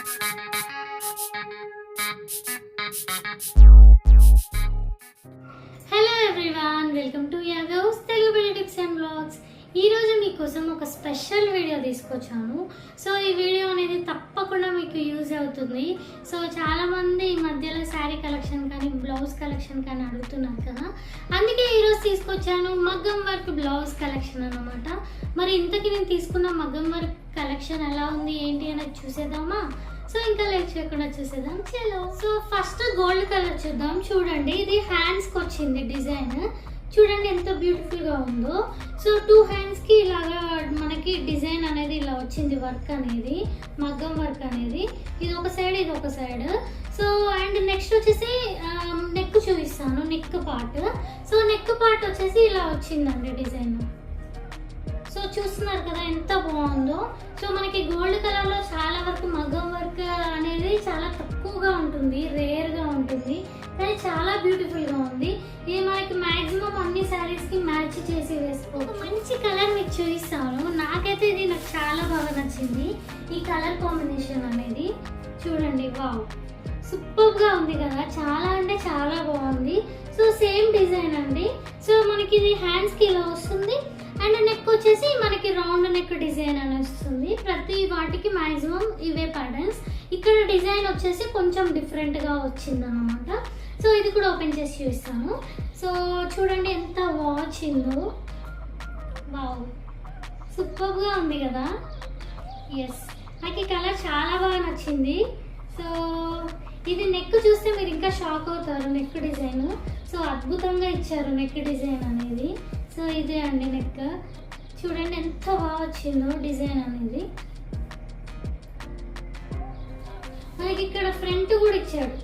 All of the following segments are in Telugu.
Hello everyone, welcome to Yadav's Telugu beauty tips and blogs. ఈరోజు మీకోసం ఒక స్పెషల్ వీడియో తీసుకొచ్చాను. సో ఈ వీడియో అనేది తప్పకుండా మీకు యూజ్ అవుతుంది. సో చాలామంది ఈ మధ్యలో శారీ కలెక్షన్ కానీ బ్లౌజ్ కలెక్షన్ కానీ అడుగుతున్నారు కదా, అందుకే ఈరోజు తీసుకొచ్చాను మగ్గం వర్క్ బ్లౌజ్ కలెక్షన్ అన్నమాట. మరి ఇంతకీ నేను తీసుకున్న మగ్గం వర్క్ కలెక్షన్ ఎలా ఉంది ఏంటి అనేది చూసేద్దామా? సో ఇంకా లేట్ చేయకుండా చూసేద్దాం, చలో. సో ఫస్ట్ గోల్డ్ కలర్ చూద్దాం. చూడండి, ఇది హ్యాండ్స్కి వచ్చింది డిజైన్. చూడండి ఎంత బ్యూటిఫుల్గా ఉందో. సో 2 హ్యాండ్స్కి ఇలాగా మనకి డిజైన్ అనేది ఇలా వచ్చింది, వర్క్ అనేది, మగ్గం వర్క్ అనేది. ఇది ఒక సైడ్, ఇది ఒక సైడ్. సో అండ్ నెక్స్ట్ వచ్చేసి నెక్ చూపిస్తాను, neck part. So neck part వచ్చేసి ఇలా వచ్చిందండి డిజైన్. సో చూస్తున్నారు కదా ఎంత బాగుందో. సో మనకి గోల్డ్ కలర్లో చాలా వరకు మగ్గం వర్క్ అనేది చాలా తక్కువగా ఉంటుంది, రేర్గా ఉంటుంది, కానీ చాలా బ్యూటిఫుల్గా ఉంది. ఇది మనకి మ్యాక్సిమం అన్ని శారీస్కి మ్యాచ్ చేసి వేసుకోవచ్చు. మంచి కలర్ మీకు చూపిస్తాను. నాకైతే ఇది నాకు చాలా బాగా నచ్చింది, ఈ కలర్ కాంబినేషన్ అనేది. చూడండి, వావ్, సూపర్గా ఉంది కదా, చాలా అంటే చాలా బాగుంది. సో సేమ్ డిజైన్ అండి. సో మనకి ఇది హ్యాండ్స్కి ఇలా వస్తుంది అండ్ నెక్ వచ్చేసి మనకి రౌండ్ నెక్ డిజైన్ అని వస్తుంది. ప్రతి వాటికి మ్యాక్సిమం ఇవే ప్యాటర్న్స్. ఇక్కడ డిజైన్ వచ్చేసి కొంచెం డిఫరెంట్గా వచ్చింది అన్నమాట. సో ఇది కూడా ఓపెన్ చేసి చూపిస్తాను. సో చూడండి ఎంత వచ్చిందో, వావ్, సూపర్గా ఉంది కదా. ఎస్, నాకు ఈ కలర్ చాలా బాగా నచ్చింది. సో ఇది నెక్ చూస్తే మీరు ఇంకా షాక్ అవుతారు, నెక్ డిజైన్. సో అద్భుతంగా ఇచ్చారు నెక్ డిజైన్ అనేది. సో ఇదే అండి నెక్. చూడండి ఎంత బాగా వచ్చిందో డిజైన్ అనేది. మనకి ఇక్కడ ఫ్రంట్ కూడా ఇచ్చాడు,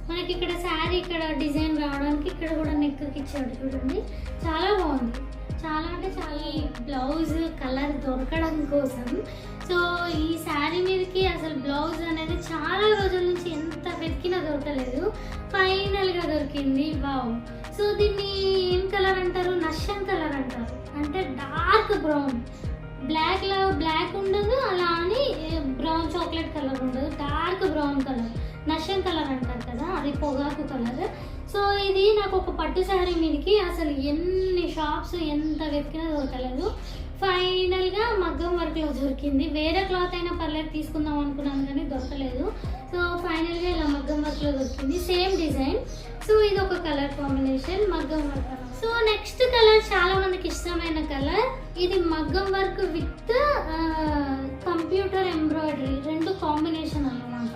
మనకి ఇక్కడ శారీ ఇక్కడ డిజైన్ రావడానికి ఇక్కడ కూడా నెక్కి ఇచ్చాడు. చూడండి చాలా బాగుంది, చాలా అంటే చాలా. ఈ బ్లౌజ్ కలర్ దొరకడం కోసం సో ఈ శారీ మీదకి అసలు బ్లౌజ్ అనేది చాలా రోజుల నుంచి ఎంత వెతికినా దొరకలేదు, ఫైనల్గా దొరికింది. వావ్. సో దీన్ని ఏం కలర్ అంటారు? నషం కలర్ అంటారు. అంటే డార్క్ బ్రౌన్, బ్లాక్ ఉండదు, అలా అని బ్రౌన్ చాక్లెట్ కలర్ ఉండదు, డార్క్ బ్రౌన్ కలర్, నషం కలర్ అంటారు కదా, అది పొగాకు కలర్. సో ఇది నాకు ఒక పట్టు శారీ మీదకి అసలు ఎన్ని షాప్స్ ఎంత వెతికినా దొరకలేదు, ఫైనల్గా మగ్గం వర్క్లో దొరికింది. వేరే క్లాత్ అయినా పర్లేదు తీసుకుందాం అనుకున్నాను కానీ దొరకలేదు. సో ఫైనల్గా ఇలా మగ్గం వర్క్లో దొరికింది, సేమ్ డిజైన్. సో ఇది ఒక కలర్ కాంబినేషన్, మగ్గం వర్క్. సో నెక్స్ట్ కలర్ చాలా మందికి ఇష్టమైన కలర్. ఇది మగ్గం వర్క్ విత్ కంప్యూటర్ ఎంబ్రాయిడరీ, రెండు కాంబినేషన్ అన్నమాట.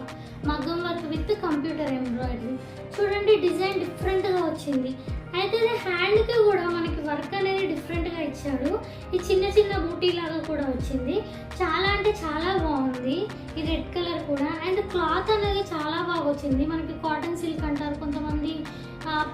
మగ్గం వర్క్ విత్ కంప్యూటర్ ఎంబ్రాయిడరీ. చూడండి డిజైన్ డిఫరెంట్గా వచ్చింది. అయితే ఇది హ్యాండ్కి కూడా మనకి వర్క్ అనేది డిఫరెంట్గా ఇచ్చాడు. ఈ చిన్న చిన్న బూటీ లాగా కూడా వచ్చింది. చాలా అంటే చాలా బాగుంది. ఈ రెడ్ కలర్ కూడా. అండ్ క్లాత్ అనేది చాలా బాగా వచ్చింది. మనకి కాటన్ సిల్క్ అంటారు, కొంతమంది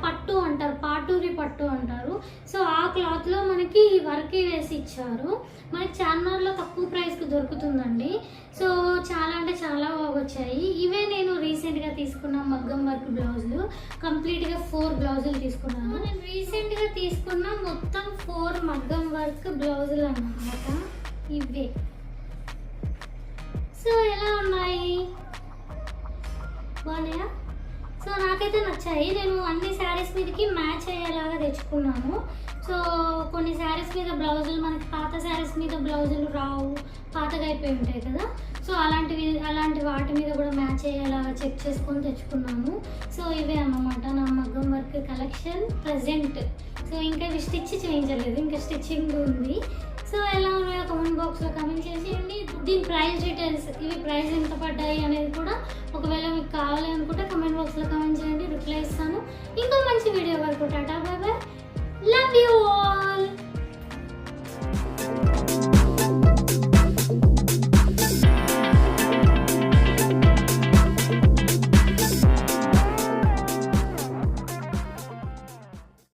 పట్టు అంటారు, పాటూరి పట్టు అంటారు. సో ఆ క్లాత్లో మనకి ఈ వర్క్ వేసి ఇచ్చారు. మనకి చార్మినార్లో తక్కువ ప్రైస్కి దొరుకుతుందండి. సో చాలా అంటే చాలా బాగా వచ్చాయి. ఇవే నేను రీసెంట్గా తీసుకున్న మగ్గం వర్క్ బ్లౌజులు, కంప్లీట్గా 4 బ్లౌజులు తీసుకున్నాను. నేను రీసెంట్గా తీసుకున్న మొత్తం 4 మగ్గం వర్క్ బ్లౌజులు అన్నమాట ఇవే. సో ఎలా ఉన్నాయి, బాగున్నాయా? సో నాకైతే నచ్చాయి. నేను అన్ని శారీస్ మీదకి మ్యాచ్ అయ్యేలాగా తెచ్చుకున్నాను. సో కొన్ని శారీస్ మీద బ్లౌజులు మనకి పాత శారీస్ మీద బ్లౌజులు రావు, పాతగా అయిపోయి ఉంటాయి కదా. సో అలాంటి వాటి మీద కూడా మ్యాచ్ అయ్యేలాగా చెక్ చేసుకొని తెచ్చుకున్నాను. సో ఇవే అన్నమాట నా మగ్గం వర్క్ కలెక్షన్ ప్రజెంట్. సో ఇంకా ఇవి స్టిచ్ చేయించలేదు, ఇంకా స్టిచ్చింగ్ ఉంది. సో ఎలా ఉన్నాయో కామెంట్ బాక్స్లో కామెంట్ చేసేయండి. దీని ప్రైస్ డీటెయిల్స్, ఇవి ప్రైస్ ఎంత పడ్డాయి అనేది కూడా ఒకవేళ మీకు కావాలి అనుకుంటే కామెంట్ బాక్స్లో కామెంట్ చేయండి, రిప్లై ఇస్తాను. ఇంకో మంచి వీడియో వరకు టాటా, బాయ్ బాయ్.